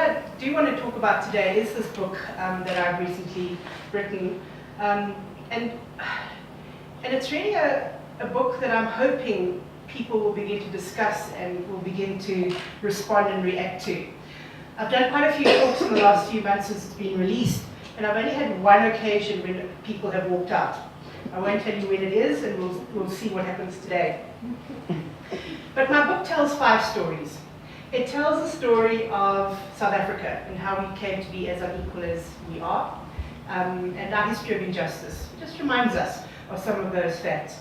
I do want to talk about today is this book that I've recently written. And it's really a book that I'm hoping people will begin to discuss and will begin to respond and react to. I've done quite a few talks in the last few months since it's been released, and I've only had one occasion when people have walked out. I won't tell you when it is, and we'll see what happens today. But my book tells 5 stories. It tells the story of South Africa and how we came to be as unequal as we are, and our history of injustice. It just reminds us of some of those facts.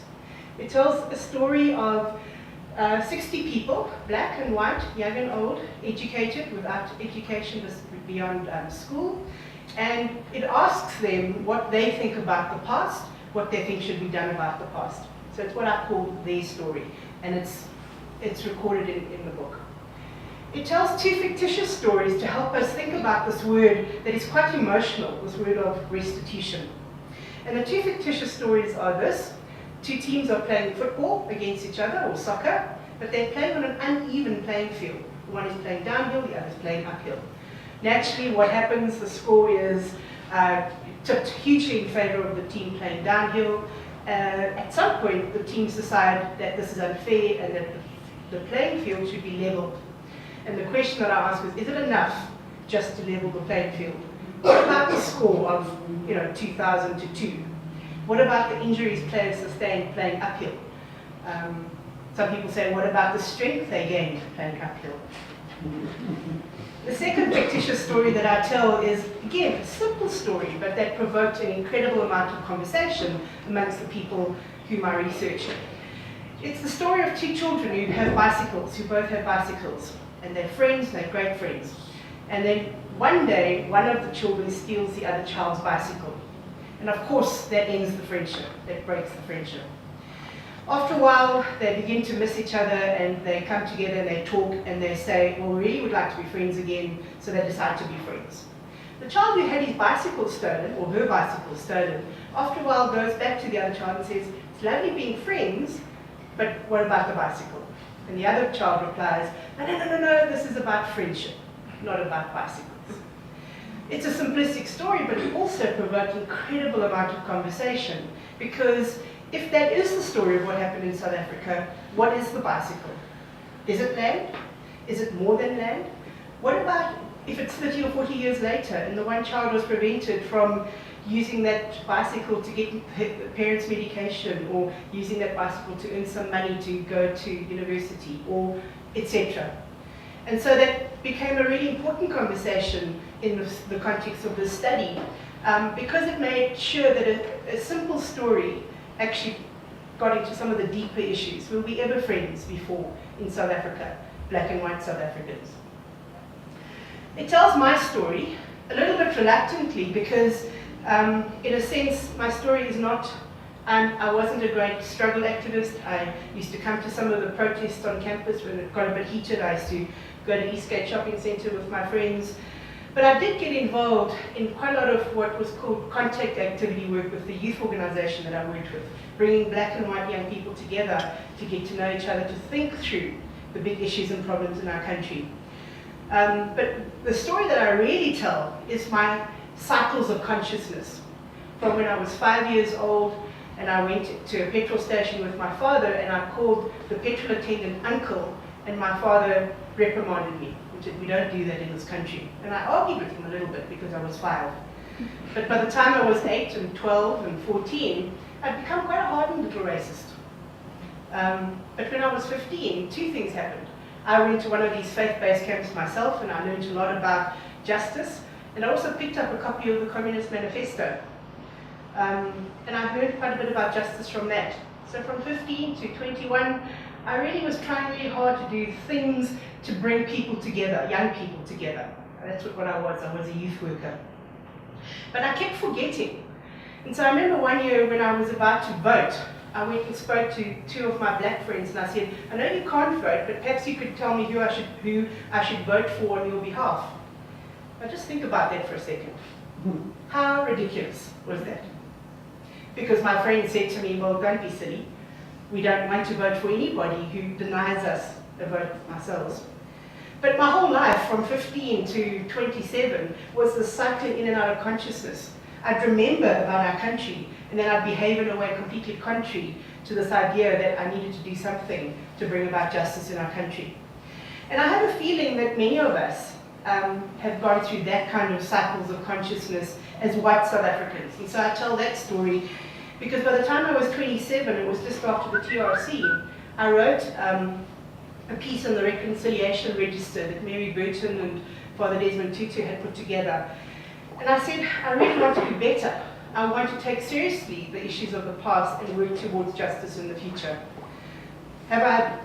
It tells a story of 60 people, black and white, young and old, educated, without education beyond school, and it asks them what they think about the past, what they think should be done about the past. So it's what I call their story, and it's recorded in the book. It tells 2 fictitious stories to help us think about this word that is quite emotional, this word of restitution. And the 2 fictitious stories are this. 2 teams are playing football against each other, or soccer, but they're playing on an uneven playing field. One is playing downhill, the other is playing uphill. Naturally, what happens, the score is tipped hugely in favor of the team playing downhill. At some point, the teams decide that this is unfair and that the playing field should be leveled. And the question that I ask is it enough just to level the playing field? What about the score of 2,000 to 2? What about the injuries players sustained playing uphill? Some people say, what about the strength they gained playing uphill? The second fictitious story that I tell is, again, a simple story, but that provoked an incredible amount of conversation amongst the people whom I researched. It's the story of 2 children who have bicycles, who both have bicycles, and they're friends, they're great friends. And then one day, one of the children steals the other child's bicycle. And of course, that ends the friendship, that breaks the friendship. After a while, they begin to miss each other, and they come together and they talk and they say, well, we really would like to be friends again, so they decide to be friends. The child who had his bicycle stolen, or her bicycle stolen, after a while goes back to the other child and says, it's lovely being friends, but what about the bicycle? And the other child replies, no, this is about friendship, not about bicycles. It's a simplistic story, but it also provoked an incredible amount of conversation, because if that is the story of what happened in South Africa, what is the bicycle? Is it land? Is it more than land? What about if it's 30 or 40 years later and the one child was prevented from using that bicycle to get parents' medication, or using that bicycle to earn some money to go to university, or etc. And so that became a really important conversation in the context of this study, because it made sure that a simple story actually got into some of the deeper issues. Were we ever friends before in South Africa, black and white South Africans? It tells my story a little bit reluctantly, because in a sense, my story is not, I wasn't a great struggle activist. I used to come to some of the protests on campus when it got a bit heated. I used to go to Eastgate Shopping Centre with my friends. But I did get involved in quite a lot of what was called contact activity work with the youth organisation that I worked with, bringing black and white young people together to get to know each other, to think through the big issues and problems in our country. But the story that I really tell is my cycles of consciousness. From when I was 5 years old and I went to a petrol station with my father, and I called the petrol attendant uncle, and my father reprimanded me. We don't do that in this country. And I argued with him a little bit because I was 5. But by the time I was 8 and 12 and 14, I'd become quite a hardened little racist. But when I was 15, 2 things happened. I went to one of these faith-based camps myself, and I learned a lot about justice. And I also picked up a copy of the Communist Manifesto. And I heard quite a bit about justice from that. So from 15 to 21, I really was trying really hard to do things to bring people together, young people together. And that's what I was a youth worker. But I kept forgetting. And so I remember one year when I was about to vote, I went and spoke to 2 of my black friends, and I said, I know you can't vote, but perhaps you could tell me who I should vote for on your behalf. Now just think about that for a second. How ridiculous was that? Because my friend said to me, well, don't be silly. We don't want to vote for anybody who denies us a vote ourselves. But my whole life, from 15 to 27, was the cycling in and out of consciousness. I'd remember about our country, and then I'd behave in a way completely contrary to this idea that I needed to do something to bring about justice in our country. And I have a feeling that many of us have gone through that kind of cycles of consciousness as white South Africans. And so I tell that story because by the time I was 27, it was just after the TRC, I wrote a piece on the Reconciliation Register that Mary Burton and Father Desmond Tutu had put together. And I said, I really want to do better. I want to take seriously the issues of the past and work towards justice in the future. Have I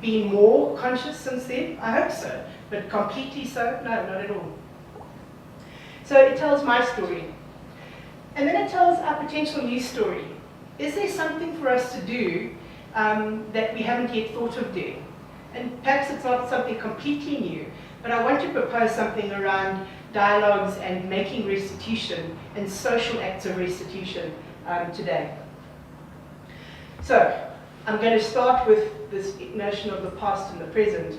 been more conscious since then? I hope so. But completely so? No, not at all. So it tells my story. And then it tells our potential new story. Is there something for us to do that we haven't yet thought of doing? And perhaps it's not something completely new, but I want to propose something around dialogues and making restitution and social acts of restitution today. So I'm going to start with this notion of the past and the present.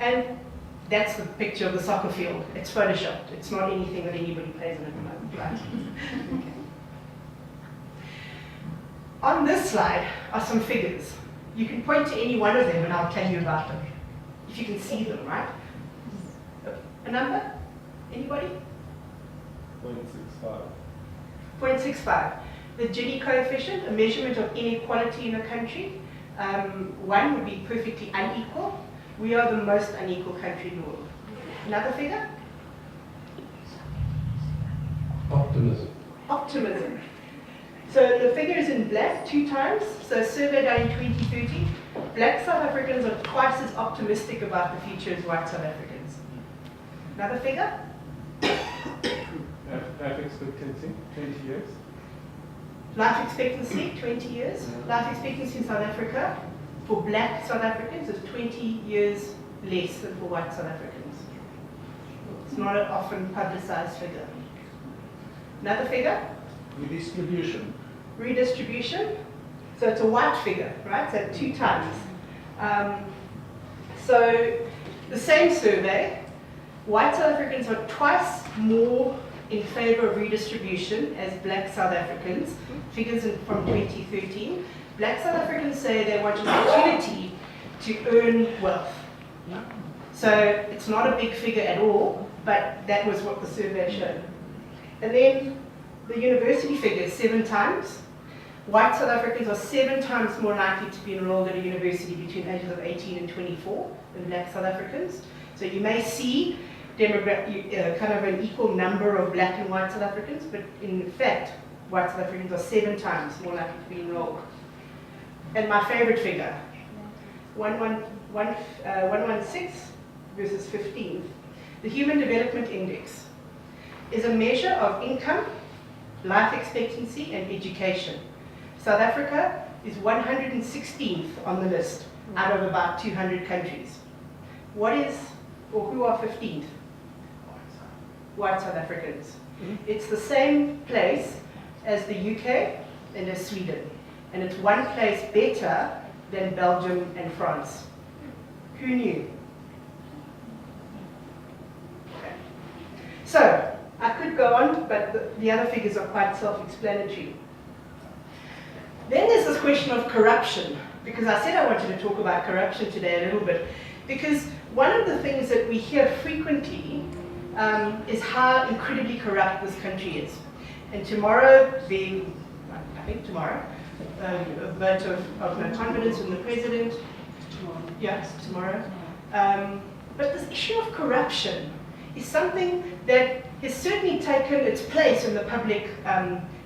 And that's the picture of the soccer field. It's photoshopped. It's not anything that anybody plays in at the moment, right? Okay. On this slide are some figures. You can point to any one of them and I'll tell you about them. If you can see them, right? Okay. A number? Anybody? 0.65. 0.65. The Gini coefficient, a measurement of inequality in a country. 1 would be perfectly unequal. We are the most unequal country in the world. Another figure? Optimism. Optimism. So the figure is in black 2 times. So a survey done in 2030. Black South Africans are twice as optimistic about the future as white South Africans. Another figure? Life expectancy, 20 years. Life expectancy, 20 years. Life expectancy in South Africa for black South Africans is 20 years less than for white South Africans. It's not an often publicized figure. Another figure? Redistribution. Redistribution. So it's a white figure, right? So 2 times. So the same survey, white South Africans are twice more in favor of redistribution as black South Africans. Figures from 2013. Black South Africans say they want an opportunity to earn wealth. So it's not a big figure at all, but that was what the survey showed. And then the university figure is 7 times. White South Africans are 7 times more likely to be enrolled at a university between ages of 18 and 24 than black South Africans. So you may see kind of an equal number of black and white South Africans, but in fact, white South Africans are 7 times more likely to be enrolled. And my favorite figure, 116 versus 15. The Human Development Index is a measure of income, life expectancy, and education. South Africa is 116th on the list out of about 200 countries. What is, or who are 15th? White South Africans. It's the same place as the UK and as Sweden. And it's 1 place better than Belgium and France. Who knew? Okay. So, I could go on, but the other figures are quite self-explanatory. Then there's this question of corruption, because I said I wanted to talk about corruption today a little bit, because one of the things that we hear frequently is how incredibly corrupt this country is. And tomorrow, I think tomorrow, a vote of no confidence in the president. Yeah, tomorrow. But this issue of corruption is something that has certainly taken its place in the public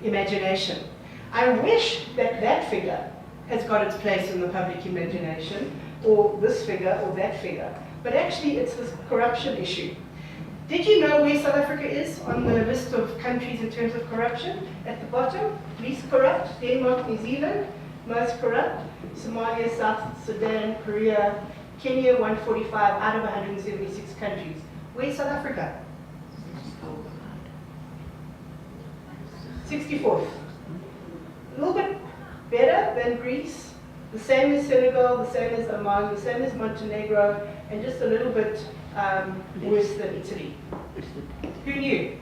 imagination. I wish that that figure has got its place in the public imagination, or this figure, or that figure. But actually, it's this corruption issue. Did you know where South Africa is on the list of countries in terms of corruption? At the bottom, least corrupt, Denmark, New Zealand, most corrupt, Somalia, South Sudan, Korea, Kenya, 145 out of 176 countries. Where's South Africa? 64th. A little bit better than Greece, the same as Senegal, the same as Oman, the same as Montenegro, and just a little bit worse than Italy. Who knew?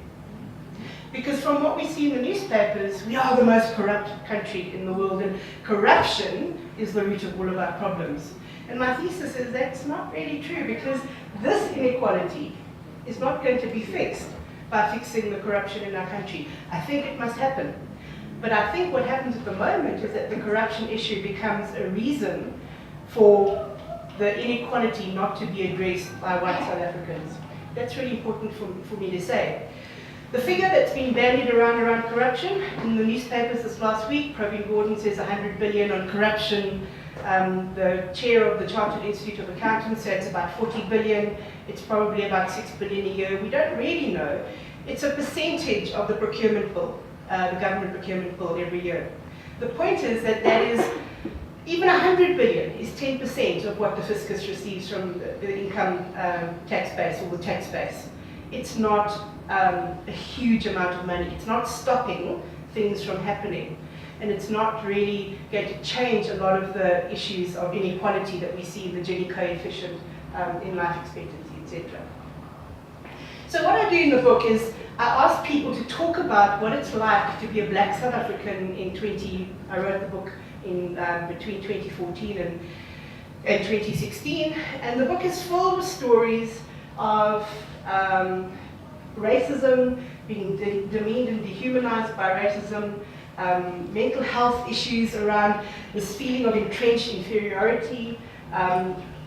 Because from what we see in the newspapers, we are the most corrupt country in the world, and corruption is the root of all of our problems. And my thesis is that's not really true, because this inequality is not going to be fixed by fixing the corruption in our country. I think it must happen. But I think what happens at the moment is that the corruption issue becomes a reason for the inequality not to be addressed by white South Africans. That's really important for me to say. The figure that's been bandied around corruption in the newspapers this last week, Praveen Gordon says 100 billion on corruption. The chair of the Chartered Institute of Accountants said it's about 40 billion. It's probably about 6 billion a year. We don't really know. It's a percentage of the procurement bill, the government procurement bill every year. The point is that is, even 100 billion is 10% of what the fiscus receives from the income tax base or the tax base. It's not a huge amount of money. It's not stopping things from happening. And it's not really going to change a lot of the issues of inequality that we see in the Gini coefficient, in life expectancy, etc. So what I do in the book is I ask people to talk about what it's like to be a black South African I wrote the book in between 2014 and 2016, and the book is filled with stories of racism, being demeaned and dehumanized by racism, mental health issues around this feeling of entrenched inferiority,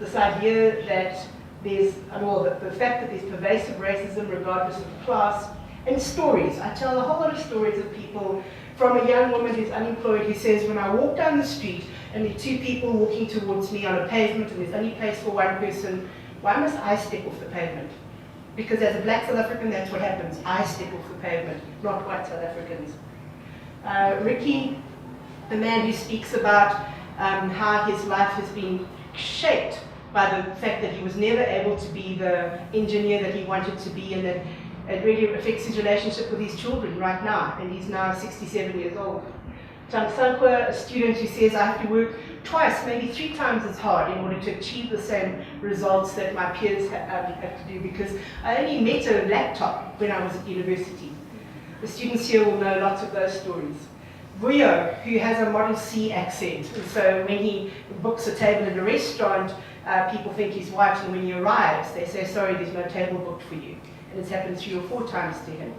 this idea that there's, the fact that there's pervasive racism regardless of class, and stories. I tell a whole lot of stories of people, from a young woman who's unemployed who says, when I walk down the street and there are two people walking towards me on a pavement and there's only place for one person, why must I step off the pavement? Because as a black South African, that's what happens. I step off the pavement, not white South Africans. Ricky, the man who speaks about how his life has been shaped by the fact that he was never able to be the engineer that he wanted to be, and that it really affects his relationship with his children right now, and he's now 67 years old. Tamsankwa, a student who says, I have to work twice, maybe 3 times as hard in order to achieve the same results that my peers have to do, because I only met a laptop when I was at university. The students here will know lots of those stories. Vuyo, who has a Model C accent, and so when he books a table at a restaurant, people think he's white, and when he arrives, they say, sorry, there's no table booked for you. And it's happened 3 or 4 times to him.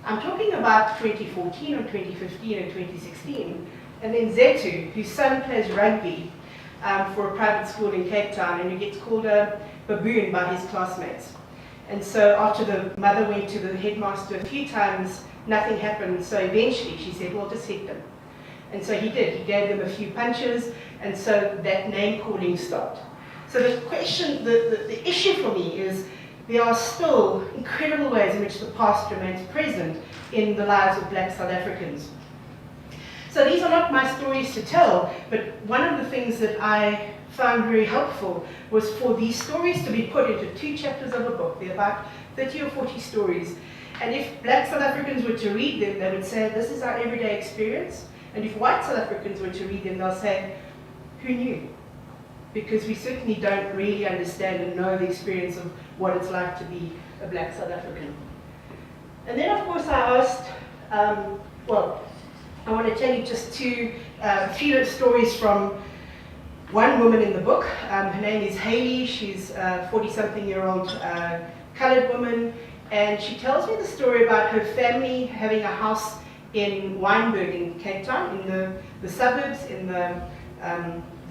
I'm talking about 2014 or 2015 and 2016. And then Zetu, whose son plays rugby for a private school in Cape Town, and who gets called a baboon by his classmates. And so after the mother went to the headmaster a few times, nothing happened. So eventually she said, well, just hit them. And so he did. He gave them a few punches, and so that name calling stopped. So the question, the issue for me is, there are still incredible ways in which the past remains present in the lives of black South Africans. So these are not my stories to tell, but one of the things that I found very helpful was for these stories to be put into 2 chapters of a book. There are about 30 or 40 stories. And if black South Africans were to read them, they would say, this is our everyday experience. And if white South Africans were to read them, they'll say, who knew? Because we certainly don't really understand and know the experience of what it's like to be a black South African. And then, of course, I asked, I want to tell you just 2 few stories from one woman in the book. Her name is Hayley. She's a 40-something-year-old colored woman, and she tells me the story about her family having a house in Wynberg in Cape Town, in the suburbs, in the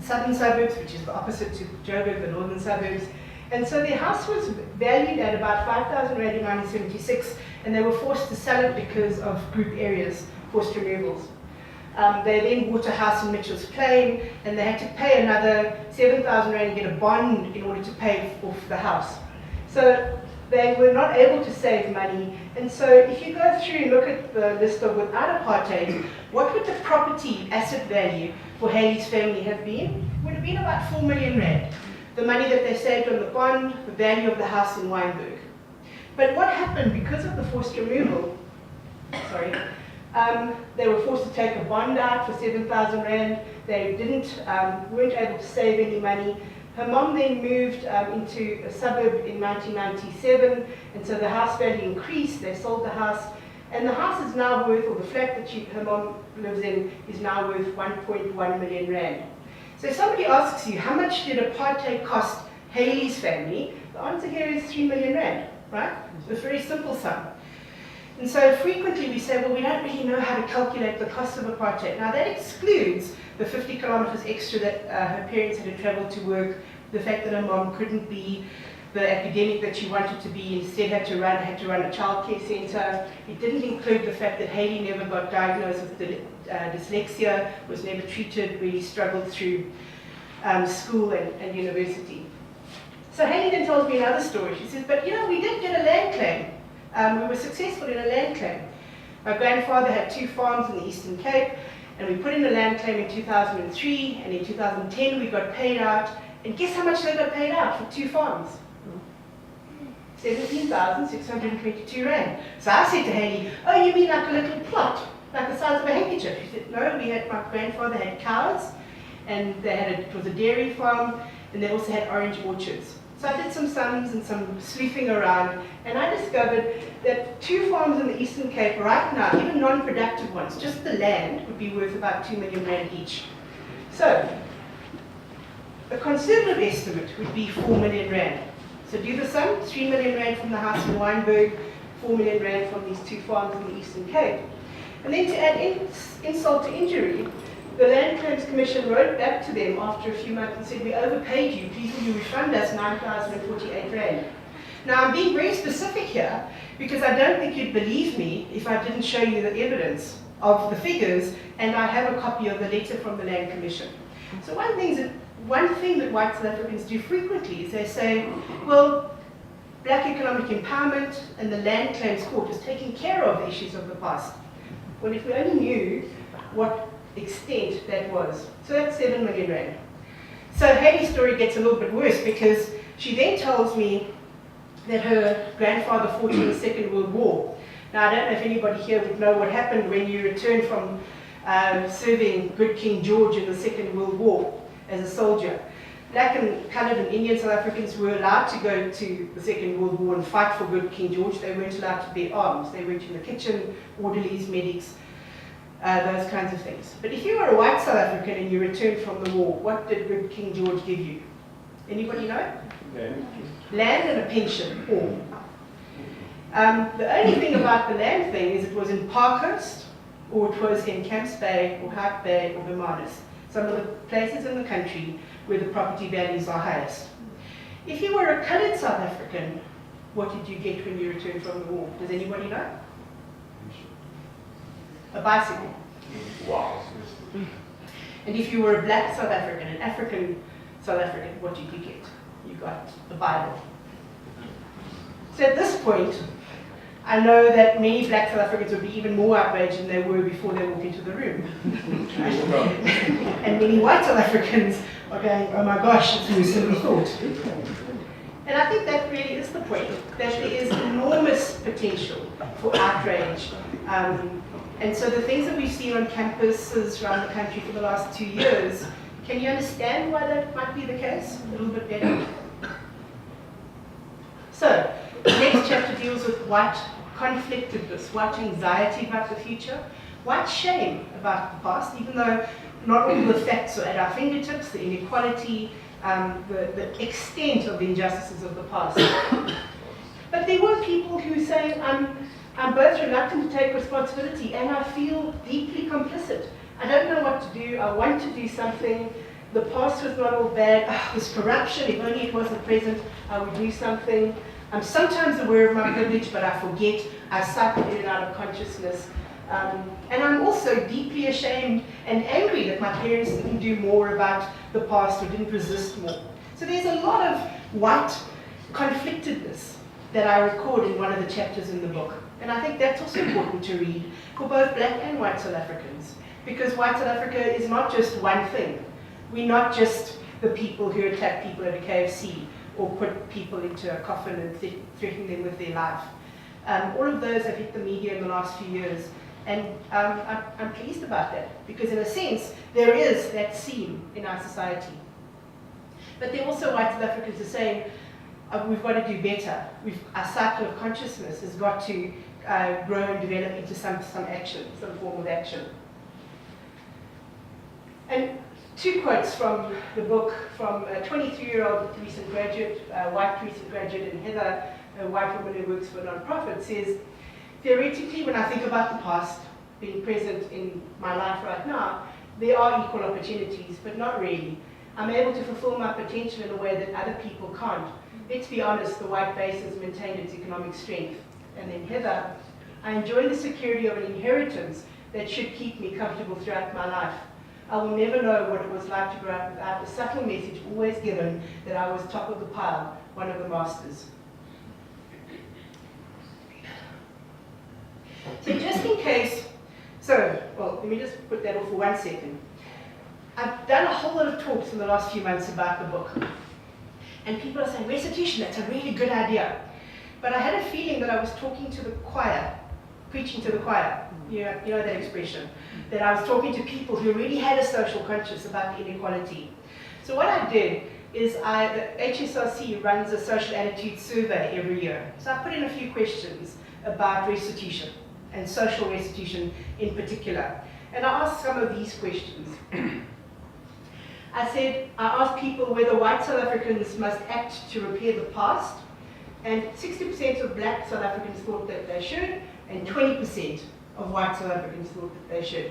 southern suburbs, which is the opposite to Joburg, the northern suburbs. And so their house was valued at about 5,000 rand in 1976, and they were forced to sell it because of group areas, forced removals. They then bought a house in Mitchell's Plain, and they had to pay another 7,000 rand and get a bond in order to pay off the house. So they were not able to save money. And so if you go through and look at the list of without apartheid, what would the property asset value for Hayley's family have been? It would have been about 4 million rand. The money that they saved on the bond, the value of the house in Wynberg. But what happened because of the forced removal, they were forced to take a bond out for 7,000 rand. They weren't able to save any money. Her mom then moved into a suburb in 1997, and so the house value increased. They sold the house, and the house is now worth, or the flat that her mom lives in, is now worth 1.1 million rand. So if somebody asks you, how much did apartheid cost Haley's family? The answer here is 3 million rand, right? It's a very simple sum. And so frequently we say, well, we don't really know how to calculate the cost of apartheid. Now that excludes the 50 kilometers extra that her parents had to travel to work, the fact that her mom couldn't be the academic that she wanted to be, instead had to run a childcare center. It didn't include the fact that Haley never got diagnosed with dyslexia, was never treated, really struggled through school and university. So Haley then tells me another story. She says, but you know, we did get a land claim. We were successful in a land claim. My grandfather had 2 farms in the Eastern Cape, and we put in a land claim in 2003, and in 2010 we got paid out. And guess how much they got paid out for 2 farms? 17,622 rand. So I said to Haley, oh, you mean like a little plot, like the size of a handkerchief? She said, no, my grandfather had cows, and it was a dairy farm, and they also had orange orchards. So I did some sums and some sleuthing around, and I discovered that 2 farms in the Eastern Cape right now, even non-productive ones, just the land, would be worth about 2 million rand each. So a conservative estimate would be 4 million rand. So do the sum, 3 million rand from the house in Wynberg, 4 million rand from these 2 farms in the Eastern Cape. And then to add insult to injury, the Land Claims Commission wrote back to them after a few months and said, we overpaid you, please will you refund us 9,048 rand. Now I'm being very specific here because I don't think you'd believe me if I didn't show you the evidence of the figures, and I have a copy of the letter from the Land Commission. So one thing that white South Africans do frequently is they say, well, black economic empowerment and the Land Claims Court is taking care of the issues of the past. Well, if we only knew what extent that was. So that's 7 million rand. So Haley's story gets a little bit worse because she then tells me that her grandfather fought in the Second World War. Now I don't know if anybody here would know what happened when you returned from serving good King George in the Second World War as a soldier. Black and coloured and Indian South Africans were allowed to go to the Second World War and fight for good King George. They weren't allowed to bear arms. They went in the kitchen, orderlies, medics, those kinds of things. But if you were a white South African and you returned from the war, what did good King George give you? Anybody know? Land and a pension, all. The only thing about the land thing is it was in Parkhurst, or it was in Camps Bay, or Hout Bay, or Hermanus, some of the places in the country where the property values are highest. If you were a coloured South African, what did you get when you returned from the war? Does anybody know? A bicycle. Wow. And if you were a black South African, an African South African, what did you get? You got the Bible. So at this point, I know that many black South Africans would be even more outraged than they were before they walked into the room. And many white South Africans are going, oh my gosh, it's worse than we thought. And I think that really is the point, that there is enormous potential for outrage. And so the things that we've seen on campuses around the country for the last 2 years, can you understand why that might be the case a little bit better? So, the next chapter deals with white conflictedness, white anxiety about the future, white shame about the past, even though not all the facts are at our fingertips, the inequality, the extent of the injustices of the past. But there were people who say, I'm both reluctant to take responsibility and I feel deeply complicit. I don't know what to do, I want to do something, the past was not all bad, this corruption, if only it wasn't present, I would do something. I'm sometimes aware of my privilege, but I forget, I cycle in and out of consciousness. And I'm also deeply ashamed and angry that my parents didn't do more about the past or didn't resist more. So there's a lot of white conflictedness that I record in one of the chapters in the book. And I think that's also important to read for both black and white South Africans. Because white South Africa is not just one thing. We're not just the people who attack people at a KFC or put people into a coffin and threaten them with their life. All of those have hit the media in the last few years. And I'm pleased about that. Because in a sense, there is that seam in our society. But there are also white South Africans who are saying, we've got to do better. Our cycle of consciousness has got to grow and develop into some action, some form of action. And 2 quotes from the book from a 23-year-old recent graduate, white recent graduate, and Heather, a white woman who works for a non-profit, says, theoretically, when I think about the past, being present in my life right now, there are equal opportunities, but not really. I'm able to fulfill my potential in a way that other people can't. Let's be honest, the white base has maintained its economic strength. And then Heather, I enjoy the security of an inheritance that should keep me comfortable throughout my life. I will never know what it was like to grow up without the subtle message always given that I was top of the pile, one of the masters. So just in case, well, let me just put that off for 1 second. I've done a whole lot of talks in the last few months about the book. And people are saying, restitution, that's a really good idea. But I had a feeling that I was talking to the choir, preaching to the choir. You know that expression? That I was talking to people who really had a social conscience about the inequality. So what I did is the HSRC runs a social attitude survey every year. So I put in a few questions about restitution, and social restitution in particular. And I asked some of these questions. I asked people whether white South Africans must act to repair the past, and 60% of black South Africans thought that they should, and 20% of white South Africans thought that they should.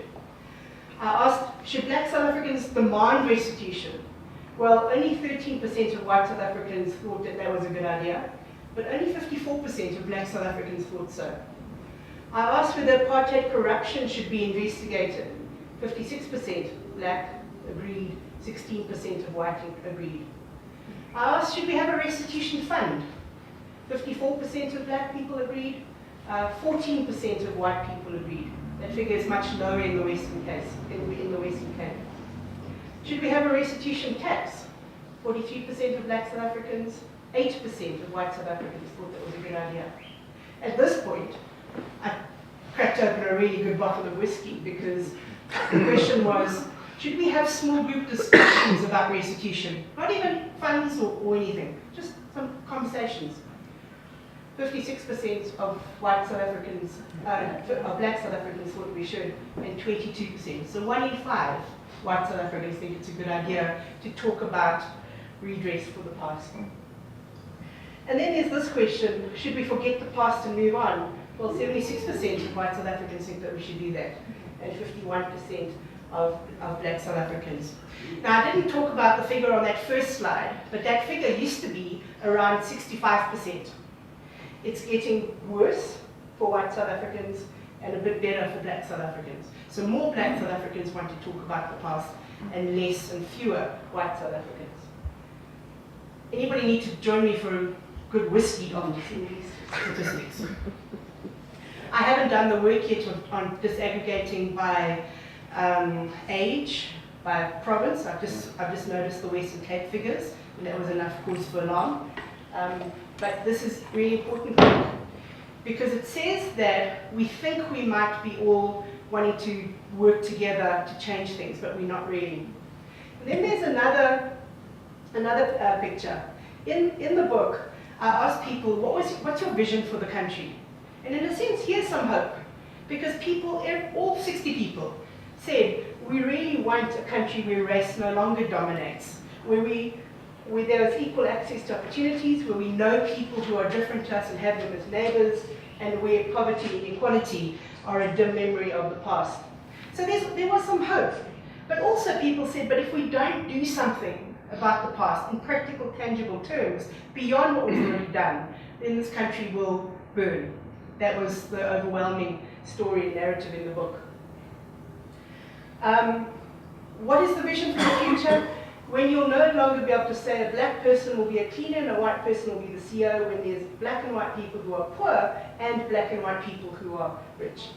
I asked, should black South Africans demand restitution? Well, only 13% of white South Africans thought that that was a good idea, but only 54% of black South Africans thought so. I asked whether apartheid corruption should be investigated. 56% black agreed, 16% of white agreed. I asked, should we have a restitution fund? 54% of black people agreed, 14% of white people agreed. That figure is much lower in the Western case, in the Western Cape. Should we have a restitution tax? 43% of black South Africans, 8% of white South Africans thought that was a good idea. At this point, I cracked open a really good bottle of whiskey because the question was, should we have small group discussions about restitution? Not even funds or anything, just some conversations. 56% of white South Africans, of black South Africans thought we should, and 22%. So 1 in 5 white South Africans think it's a good idea to talk about redress for the past. And then there's this question, should we forget the past and move on? Well, 76% of white South Africans think that we should do that, and 51% of black South Africans. Now, I didn't talk about the figure on that first slide, but that figure used to be around 65%. It's getting worse for white South Africans and a bit better for black South Africans. So more black South Africans want to talk about the past and less and fewer white South Africans. Anybody need to join me for a good whiskey on these statistics? I haven't done the work yet on disaggregating by age, by province. I've just noticed the Western Cape figures, and that was enough cause for alarm. But this is really important because it says that we think we might be all wanting to work together to change things, but we're not really. And then there's another picture. In the book, I asked people, what's your vision for the country? And in a sense, here's some hope. Because people, all 60 people, said, we really want a country where race no longer dominates, where there is equal access to opportunities, where we know people who are different to us and have them as neighbors, and where poverty and inequality are a dim memory of the past. So there was some hope. But also people said, but if we don't do something about the past in practical, tangible terms, beyond what we've already done, then this country will burn. That was the overwhelming story and narrative in the book. What is the vision for the future? When you'll no longer be able to say a black person will be a cleaner and a white person will be the CEO, when there's black and white people who are poor and black and white people who are rich.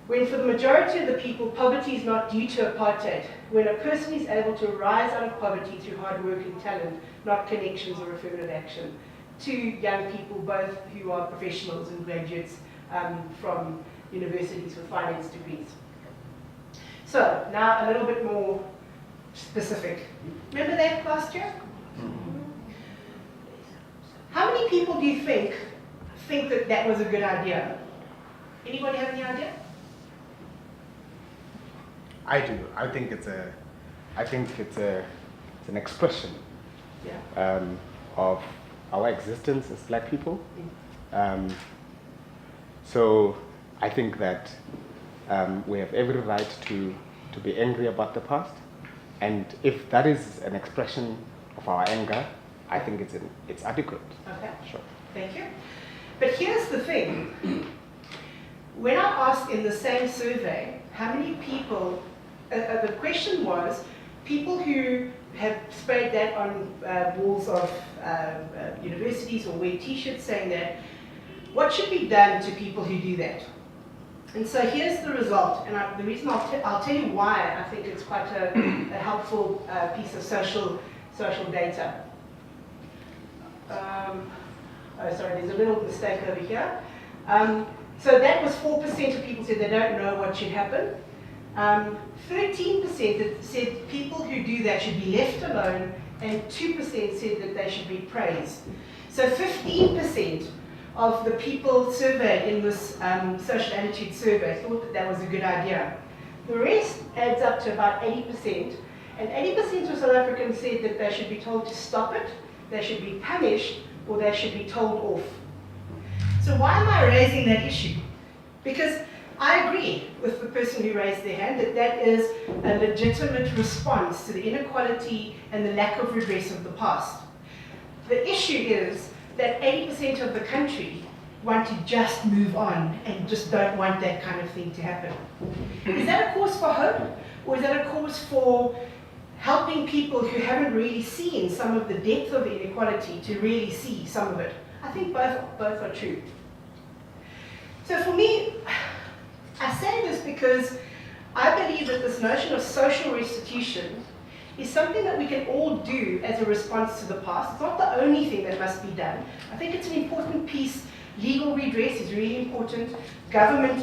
When for the majority of the people, poverty is not due to apartheid. When a person is able to rise out of poverty through hard work and talent, not connections or affirmative action. To young people, both who are professionals and graduates from universities with finance degrees. So, now a little bit more specific. Remember that last year? How many people do you think that that was a good idea? Anybody have any idea? I do. I think it's an expression Yeah. of our existence as Black people. So I think that we have every right to be angry about the past, and if that is an expression of our anger, I think it's adequate. Okay. Sure. Thank you. But here's the thing. When I asked in the same survey, how many people, the question was, people who have sprayed that on walls of universities or wear t-shirts saying that, what should be done to people who do that? And so here's the result, and the reason I'll tell you why I think it's quite a helpful piece of social data. Oh, sorry, there's a little mistake over here. So that was 4% of people said they don't know what should happen. 13% said people who do that should be left alone, and 2% said that they should be praised. So 15% of the people surveyed in this social attitude survey thought that that was a good idea. The rest adds up to about 80%, and 80% of South Africans said that they should be told to stop it, they should be punished, or they should be told off. So why am I raising that issue? Because I agree with the person who raised their hand that that is a legitimate response to the inequality and the lack of redress of the past. The issue is that 80% of the country want to just move on and just don't want that kind of thing to happen. Is that a cause for hope? Or is that a cause for helping people who haven't really seen some of the depth of the inequality to really see some of it? I think both are true. So for me, I say this because I believe that this notion of social restitution is something that we can all do as a response to the past. It's not the only thing that must be done. I think it's an important piece. Legal redress is really important. Government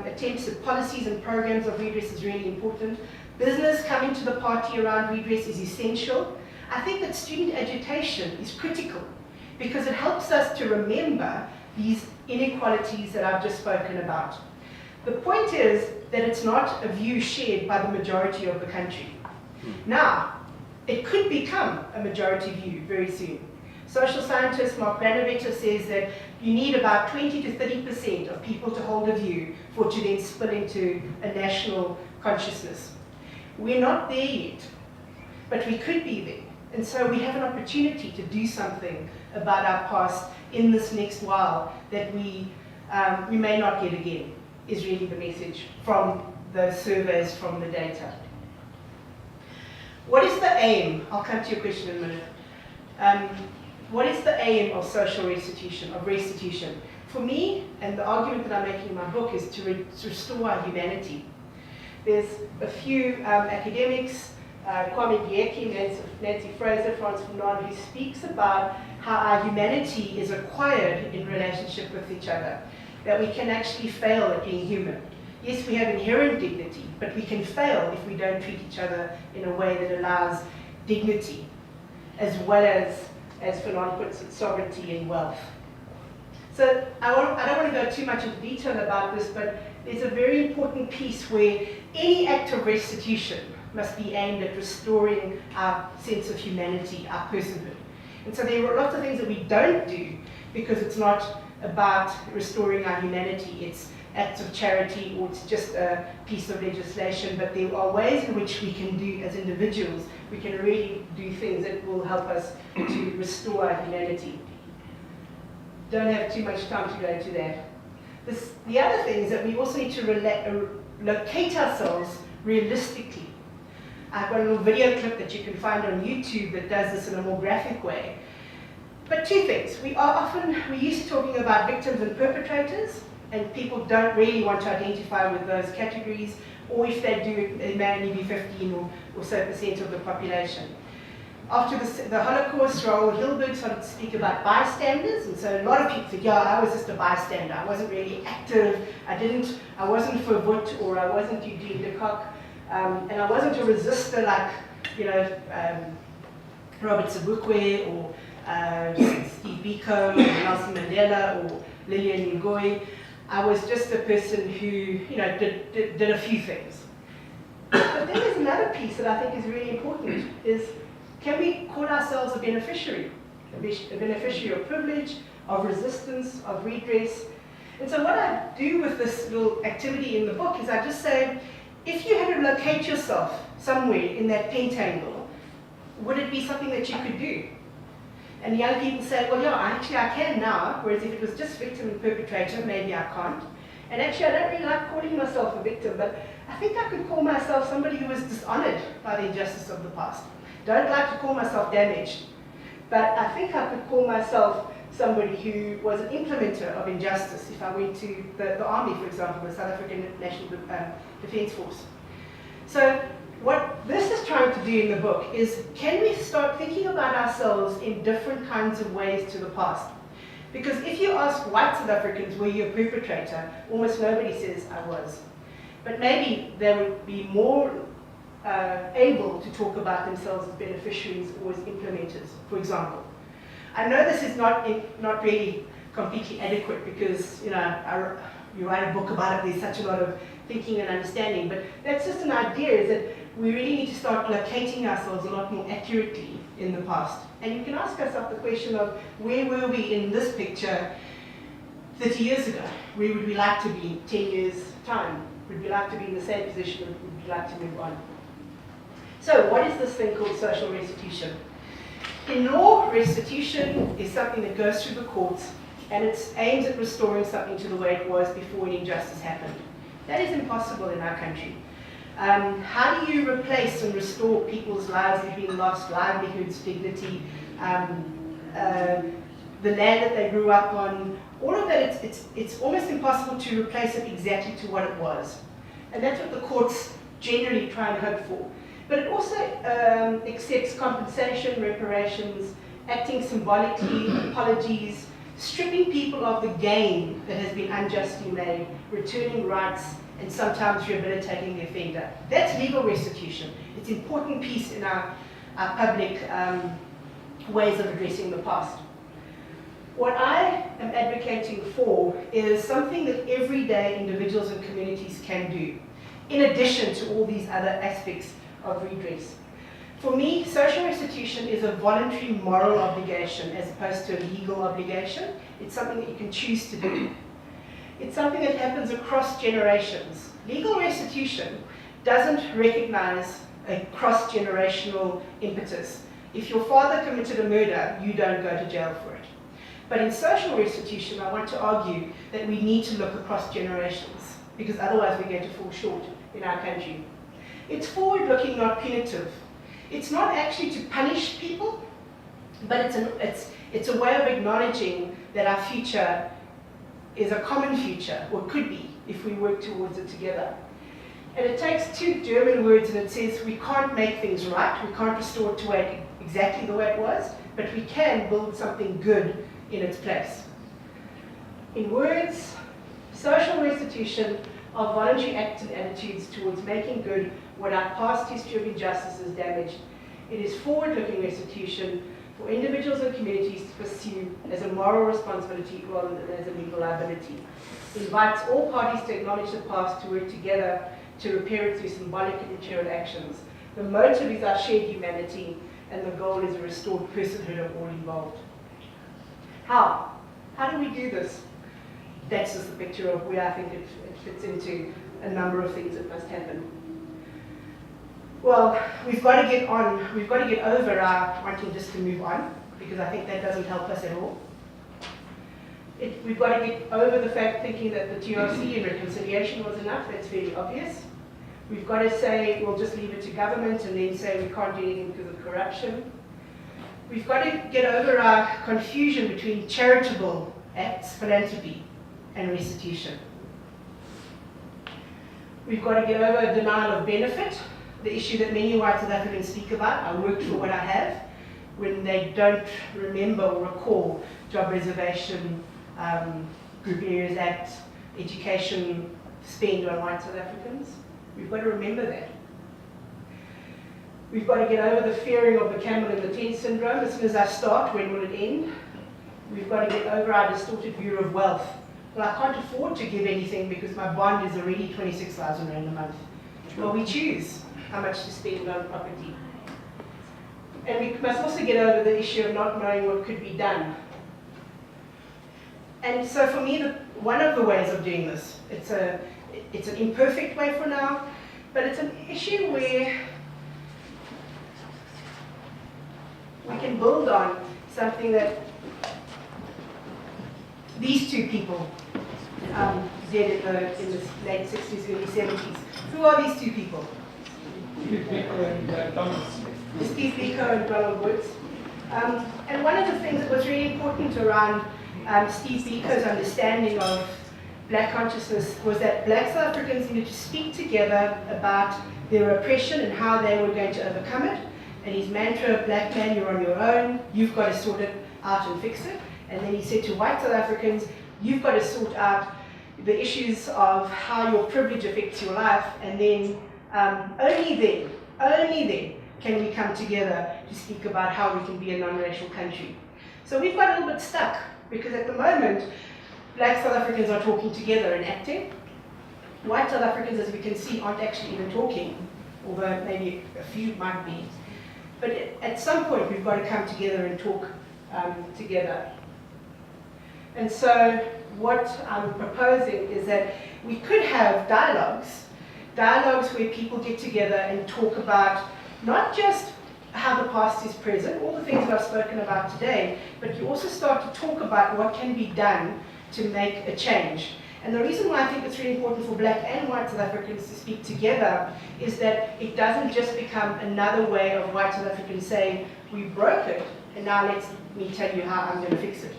attempts at policies and programs of redress is really important. Business coming to the party around redress is essential. I think that student education is critical because it helps us to remember these inequalities that I've just spoken about. The point is that it's not a view shared by the majority of the country. Now, it could become a majority view very soon. Social scientist Mark Granovetter says that you need about 20 to 30% of people to hold a view for it to then spill into a national consciousness. We're not there yet, but we could be there. And so we have an opportunity to do something about our past in this next while that we may not get again, is really the message from the surveys, from the data. What is the aim? I'll come to your question in a minute. What is the aim of social restitution, of restitution? For me, and the argument that I'm making in my book is to restore our humanity. There's a few academics, Kwame Gyeki, Nancy Fraser, Frans Fanon, who speaks about how our humanity is acquired in relationship with each other, that we can actually fail at being human. Yes, we have inherent dignity, but we can fail if we don't treat each other in a way that allows dignity, as well as Fanon puts it, sovereignty and wealth. So I don't want to go too much into detail about this, but there's a very important piece where any act of restitution must be aimed at restoring our sense of humanity, our personhood. And so there are lots of things that we don't do because it's not about restoring our humanity. It's acts of charity, or it's just a piece of legislation, but there are ways in which we can do, as individuals, we can really do things that will help us to restore our humanity. Don't have too much time to go into that. The other thing is that we also need to locate ourselves realistically. I've got a little video clip that you can find on YouTube that does this in a more graphic way. But two things. We're used to talking about victims and perpetrators, and people don't really want to identify with those categories, or if they do, it may only be 15 or so % of the population. After the Holocaust, Raoul Hilberg started to speak about bystanders, and so a lot of people think, yeah, I was just a bystander. I wasn't really active. I wasn't verwoed, or I wasn't Eugene de Kock, and I wasn't a resistor like, Robert Sobukwe or Steve Biko, or Nelson Mandela, or Lillian Ngoyi. I was just a person who, did a few things. But then there's another piece that I think is really important, is can we call ourselves a beneficiary? A beneficiary of privilege, of resistance, of redress. And so what I do with this little activity in the book is I just say, if you had to locate yourself somewhere in that pentangle, would it be something that you could do? And young people say, well, yeah, actually I can now, whereas if it was just victim and perpetrator, maybe I can't. And actually I don't really like calling myself a victim, but I think I could call myself somebody who was dishonored by the injustice of the past. Don't like to call myself damaged, but I think I could call myself somebody who was an implementer of injustice if I went to the army, for example, the South African National Defence Force. So what this is trying to do in the book is, can we start thinking about ourselves in different kinds of ways to the past? Because if you ask white South Africans, were you a perpetrator, almost nobody says I was. But maybe they would be more able to talk about themselves as beneficiaries or as implementers, for example. I know this is not really completely adequate because, you write a book about it, there's such a lot of thinking and understanding, but that's just an idea, is that we really need to start locating ourselves a lot more accurately in the past. And you can ask yourself the question of, where were we in this picture 30 years ago? Where would we like to be 10 years' time? Would we like to be in the same position, or would we like to move on? So what is this thing called social restitution? In law, restitution is something that goes through the courts, and it aims at restoring something to the way it was before an injustice happened. That is impossible in our country. How do you replace and restore people's lives that have been lost, livelihoods, dignity, the land that they grew up on? All of that, it's almost impossible to replace it exactly to what it was. And that's what the courts generally try and hope for. But it also accepts compensation, reparations, acting symbolically, apologies, stripping people of the gain that has been unjustly made, returning rights, and sometimes rehabilitating the offender. That's legal restitution. It's an important piece in our public ways of addressing the past. What I am advocating for is something that everyday individuals and communities can do, in addition to all these other aspects of redress. For me, social restitution is a voluntary moral obligation as opposed to a legal obligation. It's something that you can choose to do. It's something that happens across generations. Legal restitution doesn't recognize a cross-generational impetus. If your father committed a murder, you don't go to jail for it. But in social restitution, I want to argue that we need to look across generations, because otherwise we're going to fall short in our country. It's forward-looking, not punitive. It's not actually to punish people, but it's a way of acknowledging that our future is a common future, or could be, if we work towards it together. And it takes two German words, and it says we can't make things right, we can't restore it to exactly the way it was, but we can build something good in its place. In words, social restitution are voluntary acts and attitudes towards making good what our past history of injustice has damaged. It is forward-looking restitution for individuals and communities to pursue as a moral responsibility rather than as a legal liability. It invites all parties to acknowledge the past, to work together to repair it through symbolic and material actions. The motive is our shared humanity, and the goal is a restored personhood of all involved. How? How do we do this? That's just the picture of where I think it fits into a number of things that must happen. Well, we've got to get over our wanting just to move on, because I think that doesn't help us at all. We've got to get over the fact thinking that the TRC and reconciliation was enough. That's very obvious. We've got to say we'll just leave it to government, and then say we can't do anything because of corruption. We've got to get over our confusion between charitable acts, philanthropy, and restitution. We've got to get over denial of benefit, the issue that many white South Africans speak about. I worked for what I have, when they don't remember or recall job reservation, Group Areas Act, education spend on white South Africans. We've got to remember that. We've got to get over the fearing of the camel in the tent syndrome. As soon as I start, when will it end? We've got to get over our distorted view of wealth. Well, I can't afford to give anything because my bond is already 26,000 Rand a month. Well, we choose how much to spend on property. And we must also get over the issue of not knowing what could be done. And so for me, one of the ways of doing this, it's an imperfect way for now, but it's an issue where we can build on something that these two people did in the late 60s, early 70s. Who are these two people? Steve Biko and Thomas. Steve Biko and Donald Woods. And one of the things that was really important around Steve Biko's understanding of black consciousness was that black South Africans needed to speak together about their oppression and how they were going to overcome it. And his mantra, black man, you're on your own, you've got to sort it out and fix it. And then he said to white South Africans, you've got to sort out the issues of how your privilege affects your life, and then only then can we come together to speak about how we can be a non-racial country. So we've got a little bit stuck, because at the moment, black South Africans are talking together and acting. White South Africans, as we can see, aren't actually even talking, although maybe a few might be. But at some point, we've got to come together and talk together. And so what I'm proposing is that we could have dialogues where people get together and talk about not just how the past is present, all the things that I've spoken about today, but you also start to talk about what can be done to make a change. And the reason why I think it's really important for black and white South Africans to speak together is that it doesn't just become another way of white South Africans saying, we broke it, and now let me tell you how I'm going to fix it.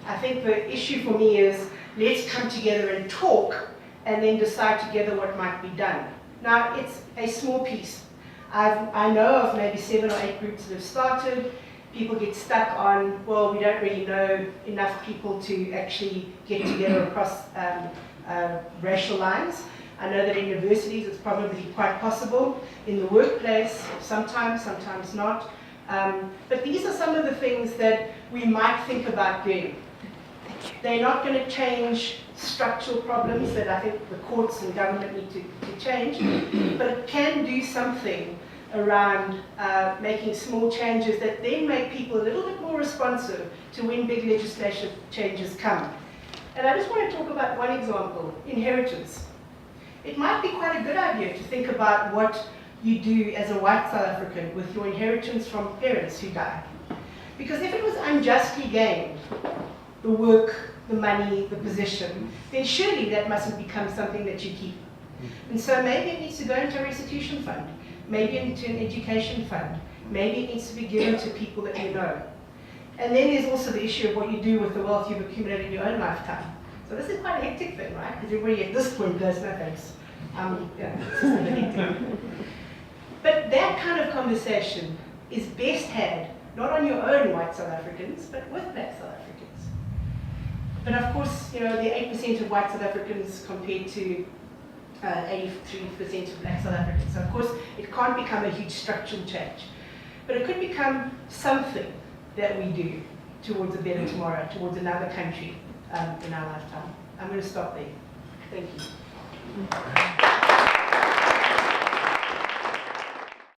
I think the issue for me is, let's come together and talk, and then decide together what might be done. Now, it's a small piece. I know of maybe 7 or 8 groups that have started. People get stuck on, well, we don't really know enough people to actually get together across racial lines. I know that in universities it's probably quite possible. In the workplace, sometimes not. But these are some of the things that we might think about doing. They're not going to change structural problems that I think the courts and government need to change, but it can do something around making small changes that then make people a little bit more responsive to when big legislative changes come. And I just want to talk about one example, inheritance. It might be quite a good idea to think about what you do as a white South African with your inheritance from parents who died. Because if it was unjustly gained, the work, the money, the position, then surely that mustn't become something that you keep. And so maybe it needs to go into a restitution fund, maybe into an education fund, maybe it needs to be given to people that you know. And then there's also the issue of what you do with the wealth you've accumulated in your own lifetime. So this is quite a hectic thing, right? Because everybody at this point goes, no thanks. Yeah, it's just a bit hectic. But that kind of conversation is best had, not on your own white South Africans, but with black South Africans. But of course, you know, the 8% of white South Africans compared to 83% of black South Africans. So of course, it can't become a huge structural change. But it could become something that we do towards a better tomorrow, towards another country in our lifetime. I'm going to stop there. Thank you.